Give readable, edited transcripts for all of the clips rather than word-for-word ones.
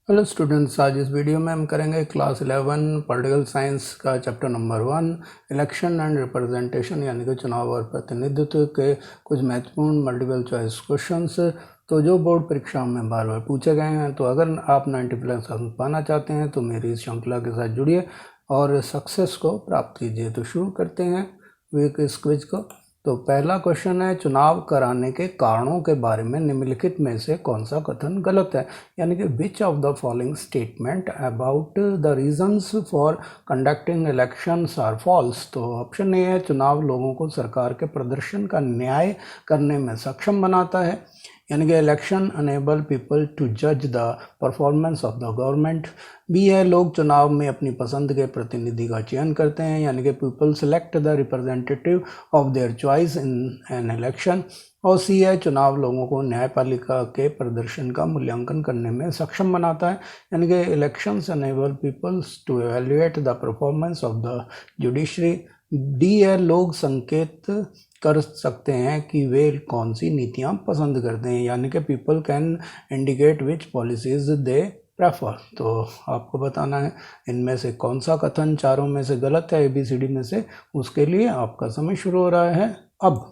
Hello students, आज इस video में हम करेंगे क्लास 11 पॉलिटिकल साइंस का chapter number 1 election and representation यानी कि चुनाव और प्रतिनिधित्व के कुछ महत्वपूर्ण मल्टीपल चॉइस क्वेश्चंस तो जो बोर्ड परीक्षाओं में बार बार पूछे गए हैं। तो अगर आप 90+ अंक पाना चाहते हैं तो मेरी इस श्रृंखला के साथ जुड़िए और सक्सेस को प्राप्त कीजिए। तो शुरू करते हैं इस क्विज को। तो पहला क्वेश्चन है, चुनाव कराने के कारणों के बारे में निम्नलिखित में से कौन सा कथन गलत है, यानी कि which of the following statement about the reasons for conducting elections are false. तो ऑप्शन ए है, चुनाव लोगों को सरकार के प्रदर्शन का न्याय करने में सक्षम बनाता है, यानी कि इलेक्शन अनेबल पीपल टू जज the performance of the government. B है, लोग चुनाव में अपनी पसंद के प्रतिनिधि का चयन करते हैं, यानी कि people select the representative of their choice in an election. और सी है, चुनाव लोगों को न्यायपालिका के प्रदर्शन का मूल्यांकन करने में सक्षम बनाता है, यानी कि elections enable peoples to evaluate the performance of the judiciary. D है, लोग संकेत कर सकते हैं कि वे कौन सी नीतियां पसंद करते हैं, यानी कि people can indicate which policies they prefer. तो आपको बताना है इनमें से कौन सा कथन चारों में से गलत है, ABCD में से। उसके लिए आपका समय शुरू हो रहा है अब।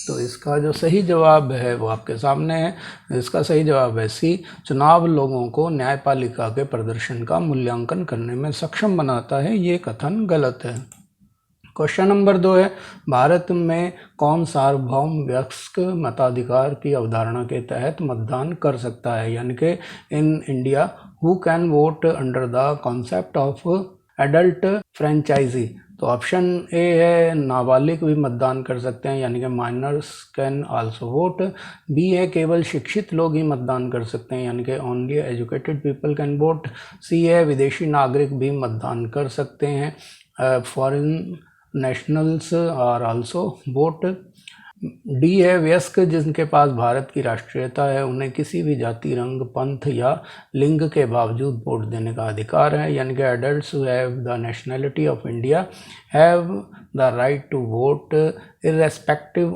तो इसका जो सही जवाब है वो आपके सामने है। इसका सही जवाब है सी, चुनाव लोगों को न्यायपालिका के प्रदर्शन का मूल्यांकन करने में सक्षम बनाता है। ये कथन गलत है। क्वेश्चन नंबर 2 है, भारत में कौन सार्वभौम वयस्क मताधिकार की अवधारणा के तहत मतदान कर सकता है, यानी कि in India who can vote under the concept of adult franchise. तो ऑप्शन ए है, नाबालिग भी मतदान कर सकते हैं, यानी कि minors can also vote. B है, केवल शिक्षित लोग ही मतदान कर सकते हैं, यानी कि only educated people can vote. C है, विदेशी नागरिक भी मतदान कर सकते हैं, foreign nationals are also vote. D है, वयस्क जिनके पास भारत की राष्ट्रीयता है उन्हें किसी भी जाति, रंग, पंथ या लिंग के बावजूद वोट देने का अधिकार है, यानी कि adults who have the nationality of India have the right to vote irrespective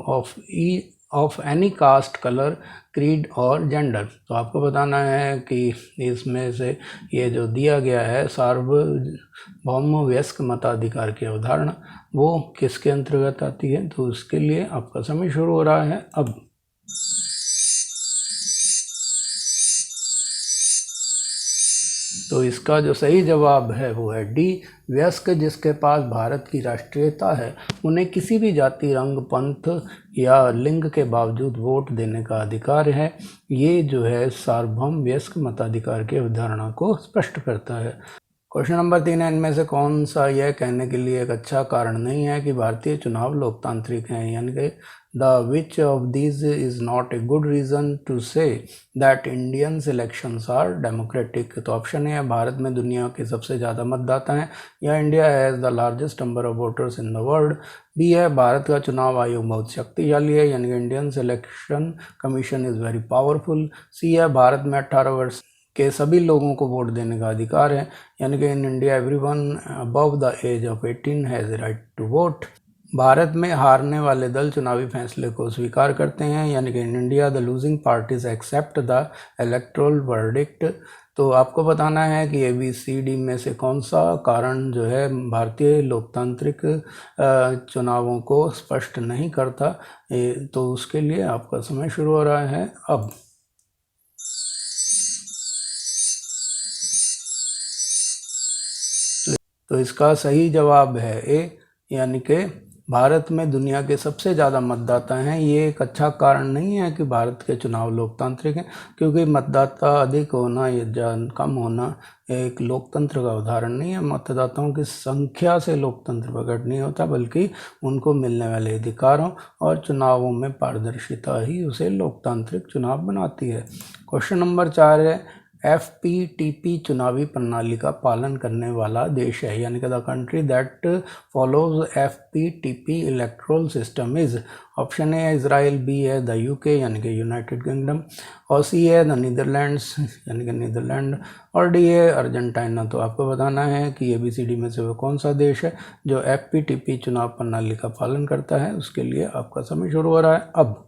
of any caste, colour, creed और जेंडर। तो आपको बताना है कि इसमें से ये जो दिया गया है सार्वभौम वयस्क मताधिकार की अवधारणा वो किसके अंतर्गत आती है। तो उसके लिए आपका समय शुरू हो रहा है अब। तो इसका जो सही जवाब है वो है डी, वयस्क जिसके पास भारत की राष्ट्रीयता है उन्हें किसी भी जाति, रंग, पंथ या लिंग के बावजूद वोट देने का अधिकार है। ये जो है सार्वभौम वयस्क मताधिकार की अवधारणा को स्पष्ट करता है। क्वेश्चन नंबर 3 है, इनमें से कौन सा यह कहने के लिए एक अच्छा कारण नहीं है कि भारतीय चुनाव लोकतांत्रिक हैं, यानी कि the which of these is not a good reason to say that Indians elections are democratic. तो ऑप्शन है, भारत में दुनिया के सबसे ज़्यादा मतदाता हैं, या India has the largest number of voters in the world. B है, भारत का चुनाव आयोग बहुत शक्तिशाली है, यानी कि Indian election commission is very powerful. C है, भारत में 18 वर्ष के सभी लोगों को वोट देने का अधिकार है, यानी कि in India everyone above the age of 18 has right to vote. भारत में हारने वाले दल चुनावी फैसले को स्वीकार करते हैं, यानी कि in India the losing parties accept the electoral verdict. तो आपको बताना है कि ABCD में से कौन सा कारण जो है भारतीय लोकतांत्रिक चुनावों को स्पष्ट नहीं करता। तो उसके लिए आपका समय शुरू हो रहा है अब। तो इसका सही जवाब है ए, यानी कि भारत में दुनिया के सबसे ज़्यादा मतदाता हैं। ये एक अच्छा कारण नहीं है कि भारत के चुनाव लोकतांत्रिक हैं, क्योंकि मतदाता अधिक होना या कम होना एक लोकतंत्र का उदाहरण नहीं है। मतदाताओं की संख्या से लोकतंत्र प्रकट नहीं होता, बल्कि उनको मिलने वाले अधिकारों और चुनावों में पारदर्शिता ही उसे लोकतांत्रिक चुनाव बनाती है। क्वेश्चन नंबर 4 है, FPTP चुनावी प्रणाली का पालन करने वाला देश है, यानी कि the country that follows FPTP electoral system is, option A है इसराइल, बी है द UK यानी कि यूनाइटेड किंगडम, और सी है द नीदरलैंड्स यानी कि नीदरलैंड, और डी है अर्जेंटीना। तो आपको बताना है कि ABCD में से वो कौन सा देश है जो FPTP चुनाव प्रणाली का पालन करता है। उसके लिए आपका समय शुरू हो रहा है अब।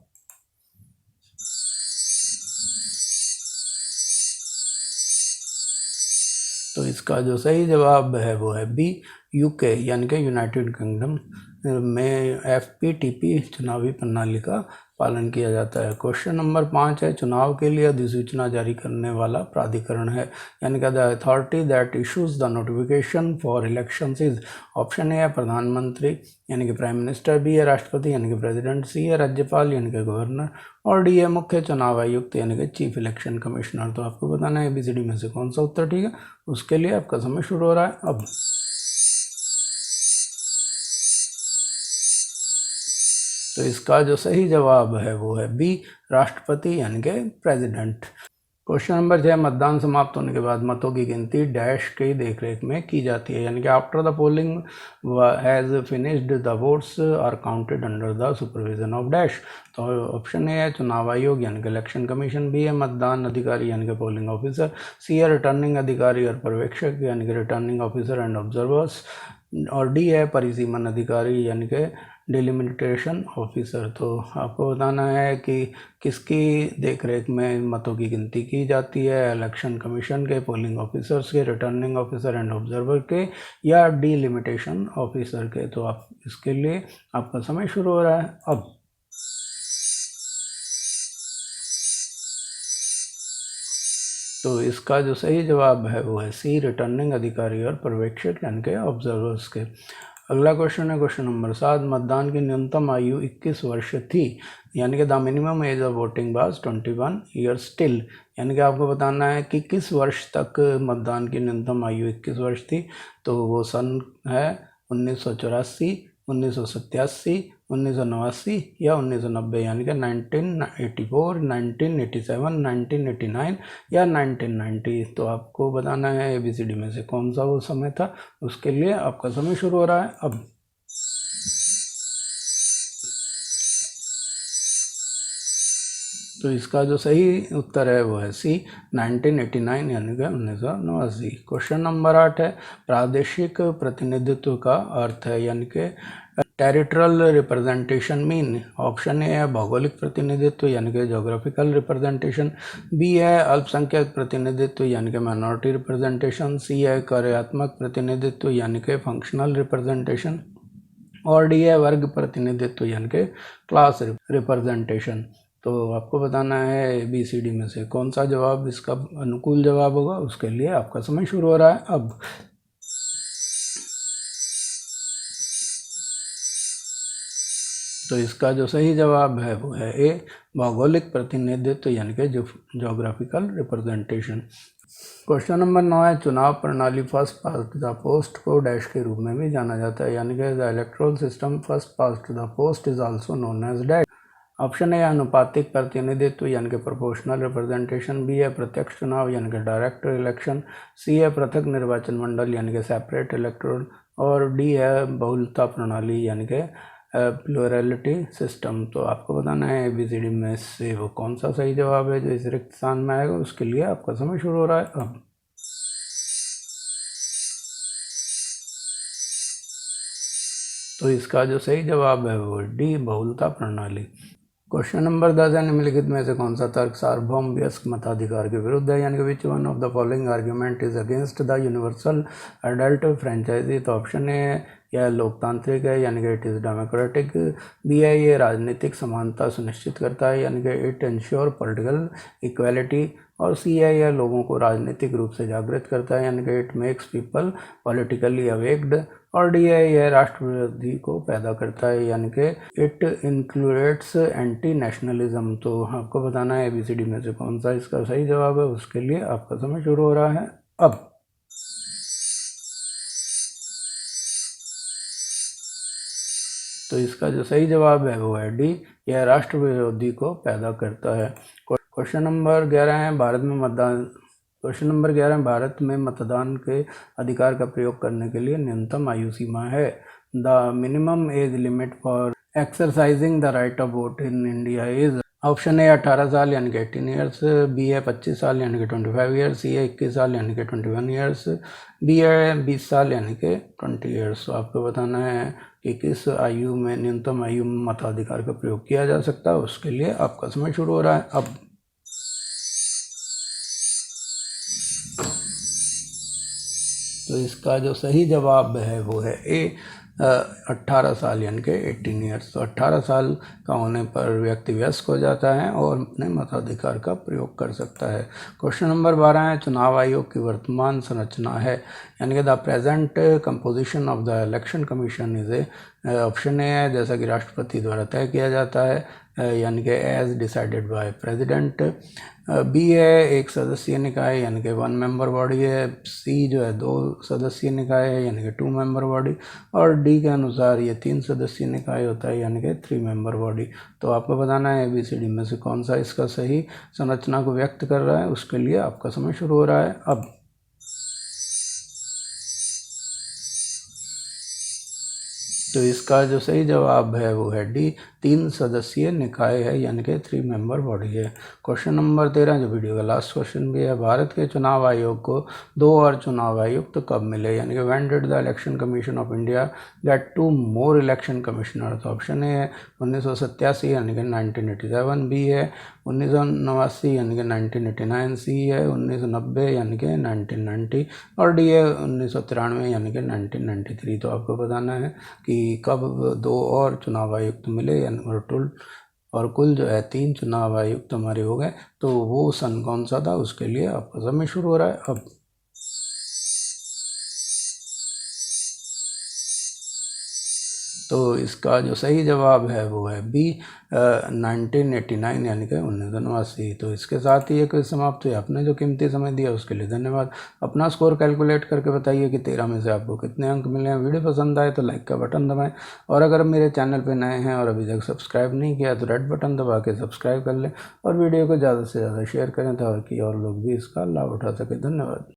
तो इसका जो सही जवाब है वो है बी, UK यानी कि यूनाइटेड किंगडम में FPTP चुनावी प्रणाली का पालन किया जाता है। क्वेश्चन नंबर 5 है, चुनाव के लिए अधिसूचना जारी करने वाला प्राधिकरण है, यानी कि the authority that issues the notification for elections is, option A है प्रधानमंत्री यानी कि प्राइम मिनिस्टर, बी है राष्ट्रपति यानी कि प्रेसिडेंट, सी है राज्यपाल यानी कि गवर्नर, और डी है मुख्य चुनाव आयुक्त यानी कि चीफ इलेक्शन कमिश्नर। तो आपको बताना है ABCD में से कौन सा उत्तर ठीक है। उसके लिए आपका समय शुरू हो रहा है अब। तो इसका जो सही जवाब है वो है बी, राष्ट्रपति यानी कि प्रेसिडेंट। क्वेश्चन नंबर 6, मतदान समाप्त होने के बाद मतों की गिनती डैश की देखरेख में की जाती है, यानी कि after the polling has finished the votes are counted under the supervision of dash. तो ऑप्शन ए है चुनाव आयोग यानी कि इलेक्शन कमीशन, बी है मतदान अधिकारी यानी कि पोलिंग ऑफिसर, सी है रिटर्निंग अधिकारी और पर्यवेक्षक यानी कि रिटर्निंग ऑफिसर एंड ऑब्जर्वर्स, और डी है परिसीमन अधिकारी यानी कि डिलिमिटेशन ऑफिसर। तो आपको बताना है कि किसकी देखरेख में मतों की गिनती की जाती है, इलेक्शन कमीशन के, पोलिंग ऑफिसर्स के, रिटर्निंग ऑफिसर एंड ऑब्जर्वर के, या डिलिमिटेशन ऑफिसर के। तो आप इसके लिए आपका समय शुरू हो रहा है अब। तो इसका जो सही जवाब है वो है सी, रिटर्निंग अधिकारी और पर्यवेक्षक यानी कि ऑब्जर्वर्स के। अगला क्वेश्चन है क्वेश्चन नंबर 7, मतदान की न्यूनतम आयु 21 वर्ष थी, यानी कि the minimum age of voting was 21 years still, यानी कि आपको बताना है कि किस वर्ष तक मतदान की न्यूनतम आयु 21 वर्ष थी। तो वो सन है 1984, 1987, 1989 या 1990, यानी कि 1984, 1987, 1989 या 1990। तो आपको बताना है ABCD में से कौन सा वो समय था। उसके लिए आपका समय शुरू हो रहा है अब। तो इसका जो सही उत्तर है वो है सी, 1989 यानी कि 1989। क्वेश्चन नंबर 8 है, प्रादेशिक प्रतिनिधित्व का अर्थ है, यानी कि territorial representation mean, option A है भौगोलिक प्रतिनिधित्व यानी कि जोग्राफिकल रिप्रेजेंटेशन, बी है अल्पसंख्यक प्रतिनिधित्व यानी कि माइनॉरिटी रिप्रेजेंटेशन, सी है कार्यात्मक प्रतिनिधित्व यानी कि फंक्शनल रिप्रेजेंटेशन, और डी है वर्ग प्रतिनिधित्व यानी कि क्लास रिप्रेजेंटेशन। तो आपको बताना है ABCD में से कौन सा जवाब इसका अनुकूल जवाब होगा। उसके लिए आपका समय शुरू हो रहा है अब। तो इसका जो सही जवाब है वो है ए, भौगोलिक प्रतिनिधित्व यानी कि जोग्राफिकल रिप्रेजेंटेशन। क्वेश्चन नंबर 9 है, चुनाव प्रणाली फर्स्ट पास्ट द पोस्ट को डैश के रूप में भी जाना जाता है, यानी कि the electoral system first past the post is also known as dash. Option A अनुपातिक प्रतिनिधित्व यानी कि प्रोपोर्शनल रिप्रेजेंटेशन, बी है प्रत्यक्ष चुनाव यानी कि डायरेक्ट इलेक्शन, सी है पृथक निर्वाचन मंडल यानी कि सेपरेट इलेक्टोरल, और डी है बहुलता प्रणाली यानी कि प्लूरलिटी सिस्टम। तो आपको बताना है ABCD में से वो कौन सा सही जवाब है जो इस रिक्त स्थान में आएगा। उसके लिए आपका समय शुरू हो रहा है अब। तो इसका जो सही जवाब है वो डी, बहुलता प्रणाली। क्वेश्चन नंबर 10 है, निम्नलिखित में से कौन सा तर्क सार्वभौम वयस्क मताधिकार के विरुद्ध है, यानी कि which one of the following argument is against the universal adult franchise. तो ऑप्शन ए यह लोकतांत्रिक है यानी कि इट इज़ डेमोक्रेटिक, बी है ये राजनीतिक समानता सुनिश्चित करता है यानी कि इट इंश्योर पॉलिटिकल इक्वालिटी, और सी है यह लोगों को राजनीतिक रूप से जागृत करता है यानी कि इट मेक्स पीपल पॉलिटिकली अवेक्ड, और डी है यह राष्ट्र विरोधी को पैदा करता है यानी कि इट इंक्लूडेट्स एंटी नेशनलिज्म। तो आपको बताना है ABCD में से कौन सा इसका सही जवाब है। उसके लिए आपका समय शुरू हो रहा है अब। तो इसका जो सही जवाब है वो है डी, यह राष्ट्र विरोधी को पैदा करता है। क्वेश्चन नंबर 11 है, भारत में मतदान क्वेश्चन नंबर 11, भारत में मतदान के अधिकार का प्रयोग करने के लिए न्यूनतम आयु सीमा है। The minimum age limit for exercising the right of vote in India is, option ए 18 साल यानी कि 18 ईयर्स, बी है 25 साल यानी कि 25 ईयर्स, सी है 21 साल यानी कि 21 ईयर्स, बी है 20 साल यानी कि 20 ईयर्स। तो आपको बताना है कि किस आयु में, न्यूनतम आयु में मताधिकार का प्रयोग किया जा सकता है। उसके लिए आपका समय शुरू हो रहा है अब। तो इसका जो सही जवाब है वो है ए 18 साल यानी कि 18 ईयर्स। तो 18 साल का होने पर व्यक्ति वयस्क हो जाता है और अपने मताधिकार का प्रयोग कर सकता है। क्वेश्चन नंबर 12 है, चुनाव आयोग की वर्तमान संरचना है, यानी कि the present composition of the election commission is a, option A है जैसा कि राष्ट्रपति द्वारा तय किया जाता है, यानी कि as decided by president, B है एक सदस्यीय निकाय यानी कि 1 मेंबर बॉडी है, सी जो है 2 सदस्यीय निकाय है यानी कि 2 मेंबर बॉडी, और डी के अनुसार ये 3 सदस्यीय निकाय होता है यानी कि 3 मेंबर बॉडी। तो आपको बताना है ABCD में से कौन सा इसका सही संरचना को व्यक्त कर रहा है। उसके लिए आपका समय शुरू हो रहा है अब। तो इसका जो सही जवाब है वो है डी, 3 सदस्यीय निकाय है यानी कि 3 मेंबर बॉडी है। क्वेश्चन नंबर 13 जो वीडियो का लास्ट क्वेश्चन भी है, भारत के चुनाव आयोग को 2 और चुनाव आयुक्त तो कब मिले, यानी कि when did the election commission of India get 2 more election commissioner. तो ऑप्शन ए है 1987 यानी कि 1987, बी है 1989 यानी कि 1989, सी है 1990 यानी कि 1990, और डी है 1993 यानी कि 1993। तो आपको बताना है कि कब 2 और चुनाव आयुक्त मिले और कुल जो है 3 चुनाव आयुक्त हमारे हो गए। तो वो सन कौन सा था, उसके लिए आपका समय शुरू हो रहा है अब। तो इसका जो सही जवाब है वो है बी 1989 यानी कि 1989। तो इसके साथ ही ये क्विज समाप्त हुई। आपने जो कीमती समय दिया उसके लिए धन्यवाद। अपना स्कोर कैलकुलेट करके बताइए कि 13 में से आपको कितने अंक मिले हैं। वीडियो पसंद आए तो लाइक का बटन दबाएं, और अगर मेरे चैनल पर नए हैं और अभी तक सब्सक्राइब नहीं किया तो रेड बटन दबा के सब्सक्राइब कर लें, और वीडियो को ज़्यादा से ज़्यादा शेयर करें ताकि और लोग भी इसका लाभ उठा सकें। धन्यवाद।